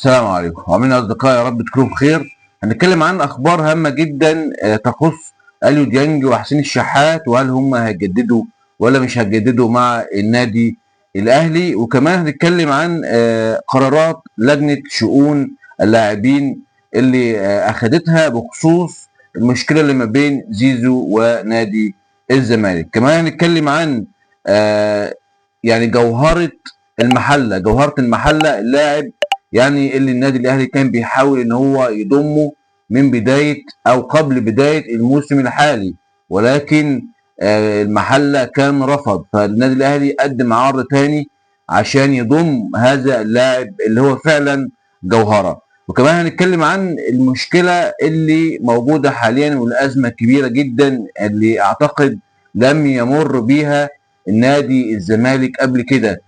السلام عليكم وعاملين أصدقاء، يا رب تكونوا بخير. هنتكلم عن أخبار هامة جدا تخص أليو ديانج وحسين الشحات، وهل هم هيجددوا ولا مش هيجددوا مع النادي الأهلي. وكمان هنتكلم عن قرارات لجنة شؤون اللاعبين اللي أخدتها بخصوص المشكلة اللي ما بين زيزو ونادي الزمالك. كمان هنتكلم عن يعني جوهرة المحلة، اللاعب يعني اللي النادي الاهلي كان بيحاول ان هو يضمه من بدايه او قبل بدايه الموسم الحالي، ولكن المحله كان رفض، فالنادي الاهلي قدم عرض تاني عشان يضم هذا اللاعب اللي هو فعلا جوهره. وكمان هنتكلم عن المشكله اللي موجوده حاليا والازمه الكبيره جدا اللي اعتقد لم يمر بيها النادي الزمالك قبل كده،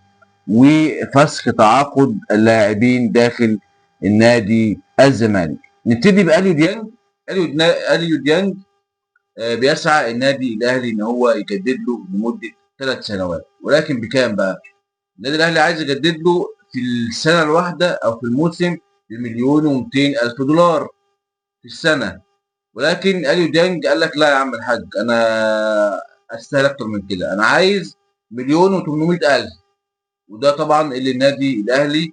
وفسخ تعاقد اللاعبين داخل النادي الزمالك. نبتدي بأليو ديانج. أليو ديانج بيسعى النادي الاهلي ان هو يجدد له لمده 3 سنوات، ولكن بكام بقى؟ النادي الاهلي عايز يجدد له في السنه الواحده او في الموسم بمليون و200 الف دولار في السنه، ولكن اليو ديانج قال لك لا يا عم الحاج، انا استاهل اكتر من كده، انا عايز مليون و800 الف. وده طبعا اللي النادي الاهلي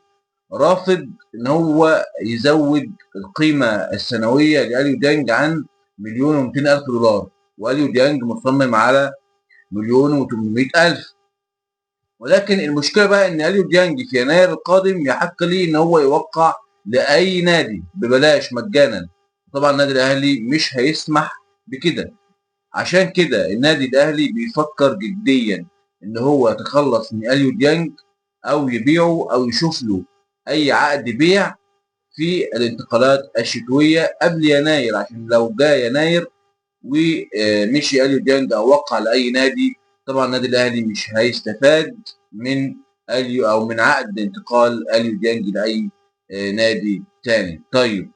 رافض ان هو يزود القيمه السنويه لاليو ديانج عن مليون و200 الف دولار، واليو ديانج مصمم على مليون و800 الف. ولكن المشكله بقى ان اليو ديانج في يناير القادم يحق ليه ان هو يوقع لاي نادي ببلاش مجانا. طبعا النادي الاهلي مش هيسمح بكده، عشان كده النادي الاهلي بيفكر جديا ان هو يتخلص من اليو ديانج او يبيعه او يشوف له اي عقد بيع في الانتقالات الشتويه قبل يناير، عشان لو جاء يناير ومشي اليو ديانج او وقع لاي نادي، طبعا النادي الاهلي مش هيستفاد من اليو او من عقد انتقال اليو ديانج لاي نادي تاني. طيب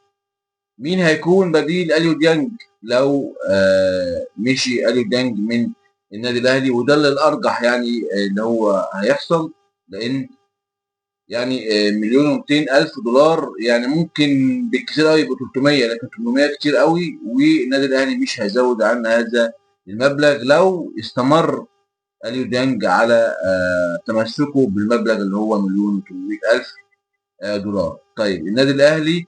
مين هيكون بديل اليو ديانج لو مشي اليو ديانج من النادي الاهلي؟ وده اللي الارجح يعني اللي هو هيحصل، لان يعني مليون و200 الف دولار يعني ممكن بالكثير قوي يبقوا 300، لكن 800 كتير قوي، والنادي الاهلي مش هيزود عن هذا المبلغ لو استمر اليو ديانج على تمسكه بالمبلغ اللي هو مليون و800 الف دولار. طيب النادي الاهلي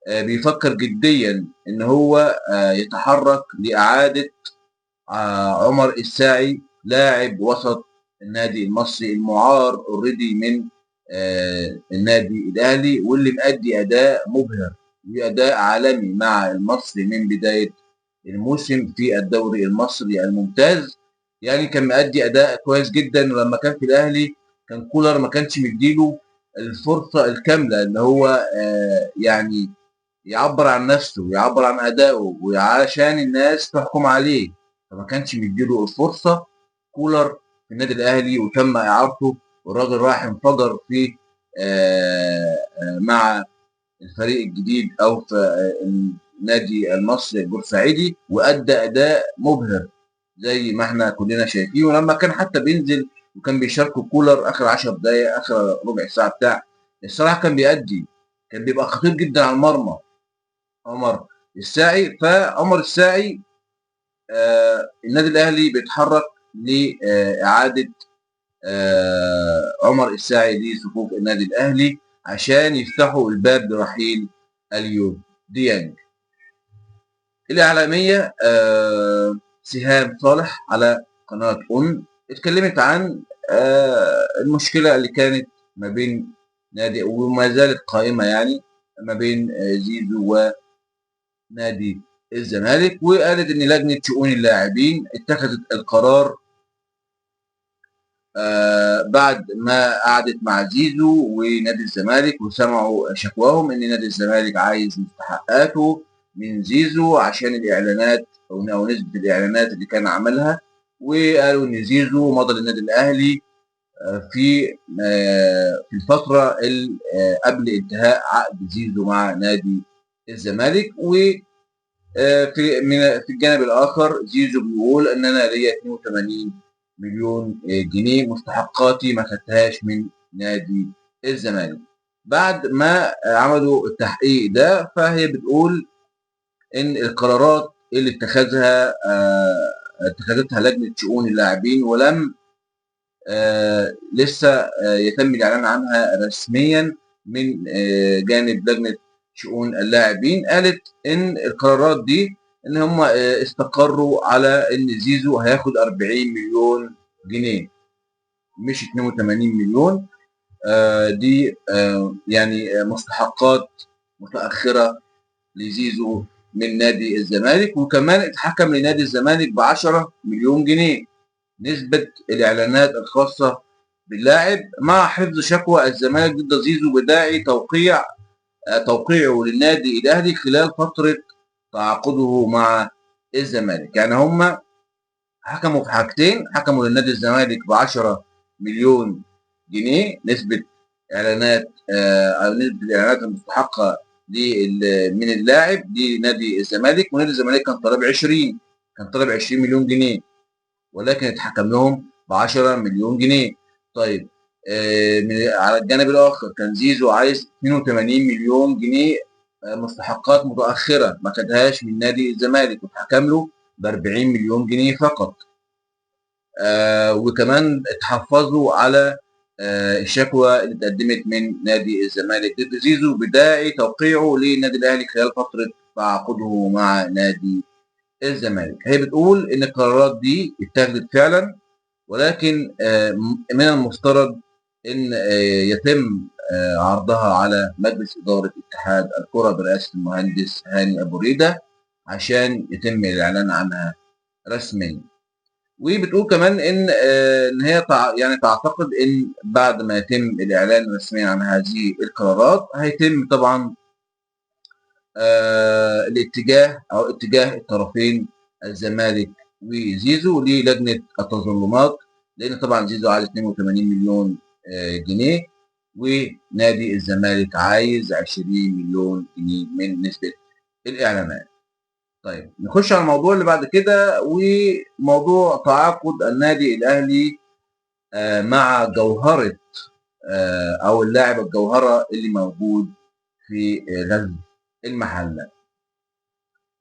بيفكر جديا ان هو يتحرك لاعاده عمر الساعي، لاعب وسط النادي المصري المعار اوريدي من النادي الاهلي، واللي مؤدي اداء مبهر واداء عالمي مع المصري من بدايه الموسم في الدوري المصري الممتاز. يعني كان مؤدي اداء كويس جدا، ولما كان في الاهلي كان كولر ما كانش مديله الفرصه الكامله ان هو يعني يعبر عن نفسه ويعبر عن ادائه وعشان الناس تحكم عليه، فما كانش مديله الفرصه كولر في النادي الاهلي، وتم اعارته والراجل راح انفجر في مع الفريق الجديد او في النادي المصري البورسعيدي، وادى اداء مبهر زي ما احنا كلنا شايفين. ولما كان حتى بينزل وكان بيشاركوا كولر اخر 10 دقائق اخر ربع ساعه بتاع، الصراحه كان بيبقى خطير جدا على المرمى عمر الساعي. فعمر الساعي النادي الاهلي بيتحرك لاعاده عمر الساعي لصفوف النادي الاهلي عشان يفتحوا الباب لرحيل اليو ديانج. الاعلاميه سهام صالح على قناه اتكلمت عن المشكله اللي كانت ما بين نادي وما زالت قائمه يعني ما بين زيزو ونادي الزمالك، وقالت ان لجنه شؤون اللاعبين اتخذت القرار بعد ما قعدت مع زيزو ونادي الزمالك وسمعوا شكواهم ان نادي الزمالك عايز مستحقاته من زيزو عشان الاعلانات او نسبه الاعلانات اللي كان عملها، وقالوا ان زيزو مضى للنادي الاهلي في الفتره قبل انتهاء عقد زيزو مع نادي الزمالك. و في الجانب الاخر زيزو بيقول ان انا ليا 82 مليون جنيه مستحقاتي ما خدتهاش من نادي الزمالك. بعد ما عملوا التحقيق ده، فهي بتقول ان القرارات اللي اتخذتها لجنه شؤون اللاعبين، ولم لسه يتم الاعلان عنها رسميا من جانب لجنه شؤون اللاعبين. قالت ان القرارات دي ان هم استقروا على ان زيزو هياخد 40 مليون جنيه مش 82 مليون. دي يعني مستحقات متاخره لزيزو من نادي الزمالك، وكمان اتحكم لنادي الزمالك ب 10 مليون جنيه نسبة الإعلانات الخاصة باللاعب، مع حفظ شكوى الزمالك ضد زيزو بداعي توقيعه للنادي الأهلي خلال فترة تعاقده مع الزمالك. يعني هم حكموا في حاجتين: حكموا للنادي الزمالك ب 10 مليون جنيه نسبة إعلانات أو نسبة الإعلانات المستحقة من اللاعب لنادي الزمالك، ونادي الزمالك كان طالب 20 مليون جنيه، ولكن اتحكم لهم ب 10 مليون جنيه. طيب على الجانب الاخر كان زيزو عايز 82 مليون جنيه مستحقات متاخره ما خدهاش من نادي الزمالك، واتحكم له ب 40 مليون جنيه فقط. وكمان اتحفظوا على الشكوى اللي اتقدمت من نادي الزمالك ضد زيزو بداعي توقيعه للنادي الاهلي خلال فتره تعاقده مع نادي الزمالك. هي بتقول ان القرارات دي اتخذت فعلا، ولكن من المفترض ان يتم عرضها على مجلس اداره اتحاد الكره برئاسه المهندس هاني ابو ريده عشان يتم الاعلان عنها رسميا. وبتقول كمان ان هي يعني تعتقد ان بعد ما يتم الاعلان رسميا عن هذه القرارات هيتم طبعا الاتجاه او اتجاه الطرفين الزمالك وزيزو للجنه التظلمات، لان طبعا زيزو عايز 82 مليون جنيه، ونادي الزمالك عايز 20 مليون جنيه من نسبه الاعلانات. طيب نخش على الموضوع اللي بعد كده، وموضوع تعاقد النادي الاهلي مع جوهره او اللاعب الجوهره اللي موجود في غزل المحله.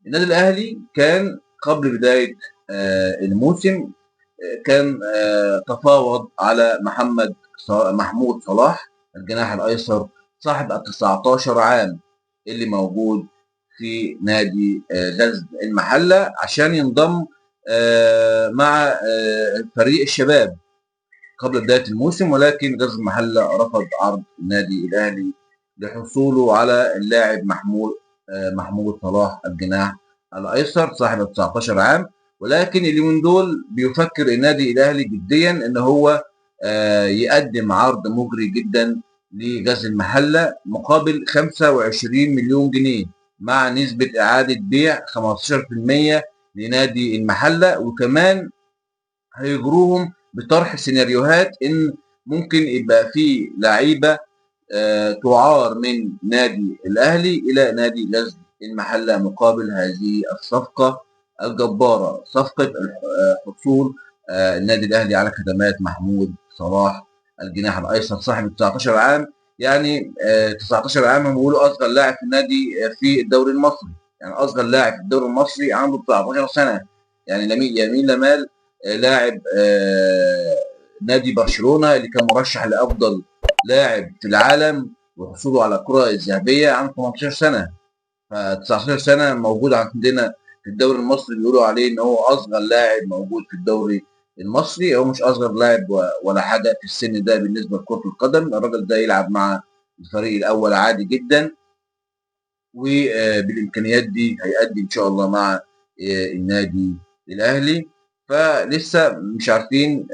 النادي الاهلي كان قبل بدايه الموسم كان تفاوض على محمود صلاح الجناح الايسر صاحب ال 19 عام اللي موجود في نادي غزل المحله عشان ينضم مع فريق الشباب قبل بدايه الموسم، ولكن غزل المحله رفض عرض النادي الاهلي لحصوله على اللاعب محمود صلاح الجناح الايسر صاحب 19 عام. ولكن اليومين دول بيفكر النادي الاهلي جديا ان هو يقدم عرض مغري جدا لغزل المحله مقابل 25 مليون جنيه مع نسبه اعاده بيع 15% لنادي المحله، وكمان هيجروهم بطرح سيناريوهات ان ممكن يبقى في لعيبه تعار من نادي الاهلي الى نادي غزل المحله مقابل هذه الصفقه الجباره، صفقه حصول النادي الاهلي على خدمات محمود صلاح الجناح الايسر صاحب 19 عام. يعني 19 عام هم بيقولوا اصغر لاعب في النادي في الدوري المصري، يعني اصغر لاعب في الدوري المصري عنده 19 سنه. يعني يمين لمال لاعب نادي برشلونه اللي كان مرشح لافضل لاعب في العالم وحصوله على الكره الذهبيه عنده 18 سنه، ف 19 سنه موجود عندنا في الدوري المصري بيقولوا عليه ان هو اصغر لاعب موجود في الدوري المصري. هو مش اصغر لاعب ولا حاجه في السن ده بالنسبه لكره القدم، الراجل ده يلعب مع الفريق الاول عادي جدا، وبالامكانيات دي هيأدي ان شاء الله مع النادي الاهلي. فلسه مش عارفين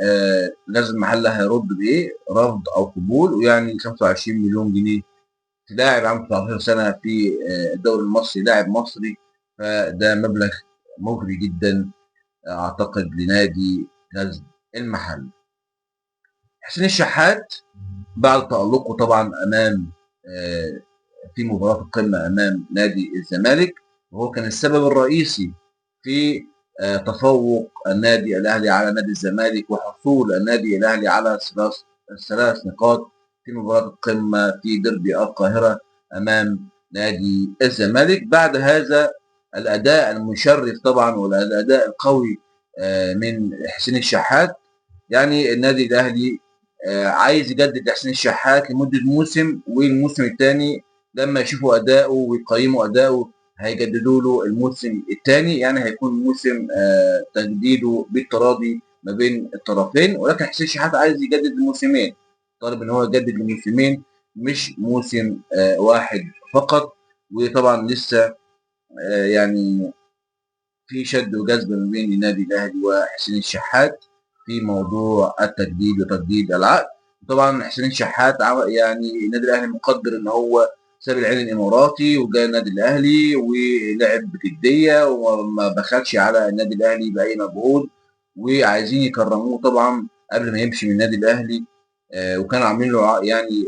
غزل المحله هيرد بايه، رفض او قبول. ويعني 25 مليون جنيه لاعب عنده 19 سنه في الدوري المصري، لاعب مصري، فده مبلغ مغري جدا اعتقد لنادي غزل المحله. حسين الشحات بعد تألقه طبعا امام في مباراة القمة أمام نادي الزمالك، وهو كان السبب الرئيسي في تفوق النادي الأهلي على نادي الزمالك وحصول النادي الأهلي على 3 نقاط في مباراة القمة في ديربي القاهرة أمام نادي الزمالك بعد هذا الأداء المشرف طبعا والأداء القوي من حسين الشحات. يعني النادي الأهلي عايز يجدد لحسين الشحات لمدة موسم، والموسم الثاني لما يشوفوا أداؤه ويقيموا أداؤه هيجددوا له الموسم الثاني، يعني هيكون موسم تجديده بالتراضي ما بين الطرفين. ولكن حسين الشحات عايز يجدد لموسمين، طالب ان هو يجدد لموسمين مش موسم واحد فقط. وطبعا لسه يعني في شد وجذب ما بين النادي الاهلي وحسين الشحات في موضوع التجديد وتجديد العقد. طبعا حسين الشحات يعني النادي الاهلي مقدر ان هو ساب العين الاماراتي وجاء النادي الاهلي ولعب بجديه وما بخلش على النادي الاهلي باي مجهود، وعايزين يكرموه طبعا قبل ما يمشي من النادي الاهلي. وكانوا عاملين له يعني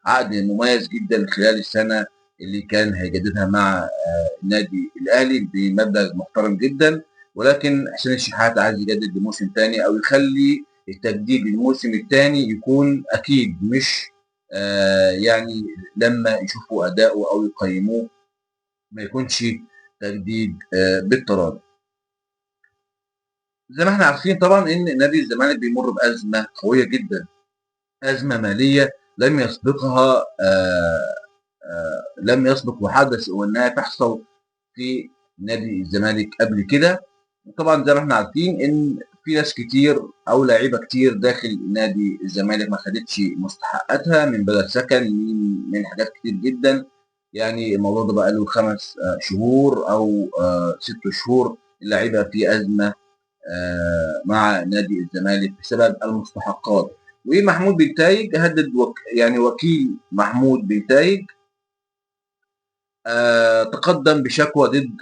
عقد مميز جدا خلال السنه اللي كان هيجددها مع النادي الاهلي بمبلغ محترم جدا. ولكن حسين الشحات عايز يجدد لموسم ثاني او يخلي التجديد للموسم الثاني يكون اكيد، مش يعني لما يشوفوا اداؤه او يقيموه ما يكونش تجديد بالتراضي. زي ما احنا عارفين طبعا ان نادي الزمالك بيمر بازمه قويه جدا، ازمه ماليه لم يسبقها لم يسبق وحدث وانها تحصل في نادي الزمالك قبل كده. طبعا زي ما احنا عارفين ان في ناس كتير او لعيبه كتير داخل نادي الزمالك ما خدتش مستحقاتها من بدل سكن من حاجات كتير جدا. يعني الموضوع ده بقى له 5 شهور او 6 شهور اللعيبه في ازمه مع نادي الزمالك بسبب المستحقات. ومحمود بنتايج هدد يعني وكيل محمود بنتايج تقدم بشكوى ضد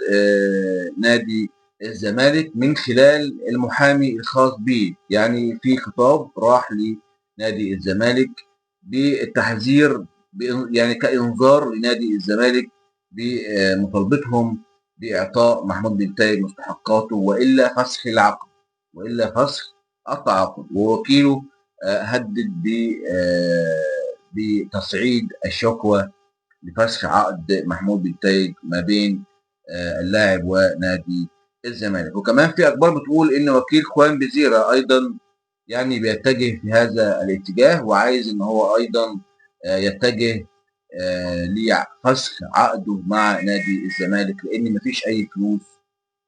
نادي الزمالك من خلال المحامي الخاص به. يعني في خطاب راح لنادي الزمالك بالتحذير يعني كإنذار لنادي الزمالك بمطالبتهم بإعطاء محمود بنتايج مستحقاته وإلا فسخ العقد وإلا فسخ التعاقد. ووكيله هدد بتصعيد الشكوى لفسخ عقد محمود بنتايج ما بين اللاعب ونادي الزمالك. وكمان في اخبار بتقول ان وكيل خوان بزيرة ايضا يعني بيتجه في هذا الاتجاه وعايز ان هو ايضا يتجه لفسخ عقده مع نادي الزمالك، لان مفيش اي فلوس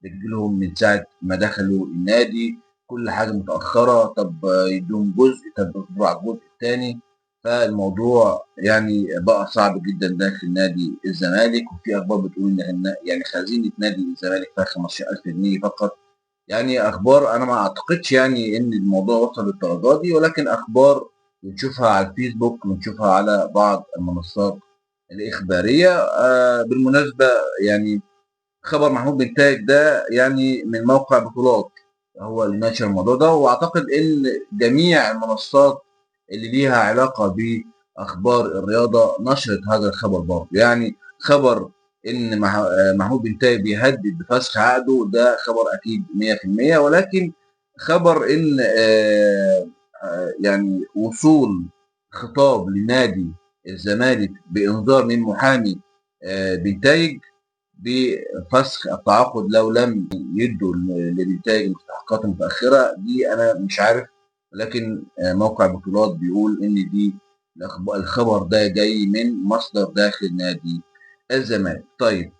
بتجيلهم من ساعه ما دخلوا النادي، كل حاجه متاخره. طب يدوهم جزء، طب يصبروا على الجزء الثاني. فالموضوع يعني بقى صعب جدا داخل نادي الزمالك. وفي اخبار بتقول ان يعني خزينه نادي الزمالك فيها 15,000 جنيه فقط. يعني اخبار انا ما اعتقدش يعني ان الموضوع وصل للدرجه دي، ولكن اخبار بنشوفها على الفيسبوك بنشوفها على بعض المنصات الاخباريه. بالمناسبه يعني خبر محمود بنتايج ده يعني من موقع بطولات هو اللي نشر الموضوع ده، واعتقد ان جميع المنصات اللي ليها علاقه باخبار الرياضه نشرت هذا الخبر برضه. يعني خبر ان محمود بنتايج بيهدد بفسخ عقده ده خبر اكيد 100%، ولكن خبر ان يعني وصول خطاب لنادي الزمالك بانذار من محامي بنتايج بفسخ التعاقد لو لم يدوا لبنتايج المستحقات المتاخره دي انا مش عارف. لكن موقع بطولات بيقول ان دي الخبر ده جاي من مصدر داخل نادي الزمالك. طيب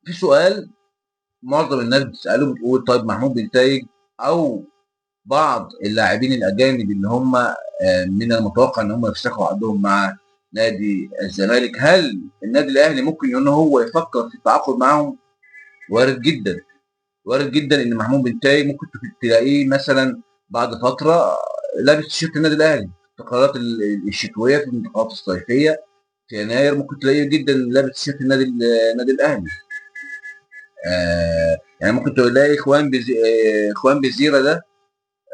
في سؤال معظم الناس بتساله بتقول طيب محمود بنتايج او بعض اللاعبين الاجانب اللي هم من المتوقع ان هم يفسخوا عقدهم مع نادي الزمالك، هل النادي الاهلي ممكن ان هو يفكر في التعاقد معاهم؟ وارد جدا، وارد جدا ان محمود بنتايج ممكن تلاقيه مثلا بعد فتره لابس تيشيرت النادي الاهلي. الانتقالات الشتويه في الانتقالات الصيفيه في يناير ممكن تلاقيه جدا لابس تيشيرت النادي الاهلي. يعني ممكن تلاقي اخوان بزيره ده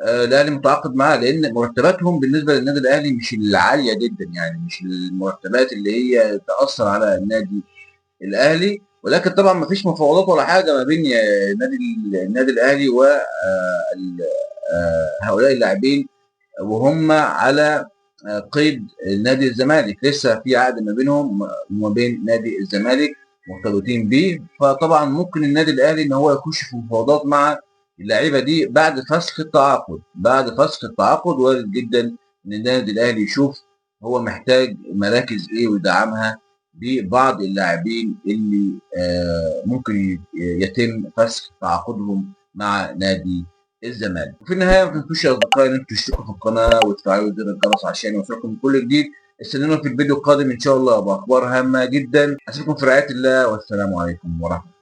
الاهلي متعاقد معاه، لان مرتباتهم بالنسبه للنادي الاهلي مش العاليه جدا، يعني مش المرتبات اللي هي تاثر على النادي الاهلي. ولكن طبعا ما فيش مفاوضات ولا حاجه ما بين النادي الاهلي و هؤلاء اللاعبين وهم على قيد نادي الزمالك، لسه في عقد ما بينهم وما بين نادي الزمالك مرتبطين بيه. فطبعا ممكن النادي الاهلي ان هو يخش في مفاوضات مع اللعيبه دي بعد فسخ التعاقد. بعد فسخ التعاقد وارد جدا ان النادي الاهلي يشوف هو محتاج مراكز ايه ويدعمها ببعض اللاعبين اللي ممكن يتم فسخ تعاقدهم مع نادي الزمالك. وفي النهايه ما تنسوش يا اصدقائي ان انتم تشتركوا في القناه وتفعلوا زر الجرس عشان يوصلكم كل جديد. استنونا في الفيديو القادم ان شاء الله باخبار هامه جدا. اسيبكم في رعايه الله، والسلام عليكم ورحمه الله.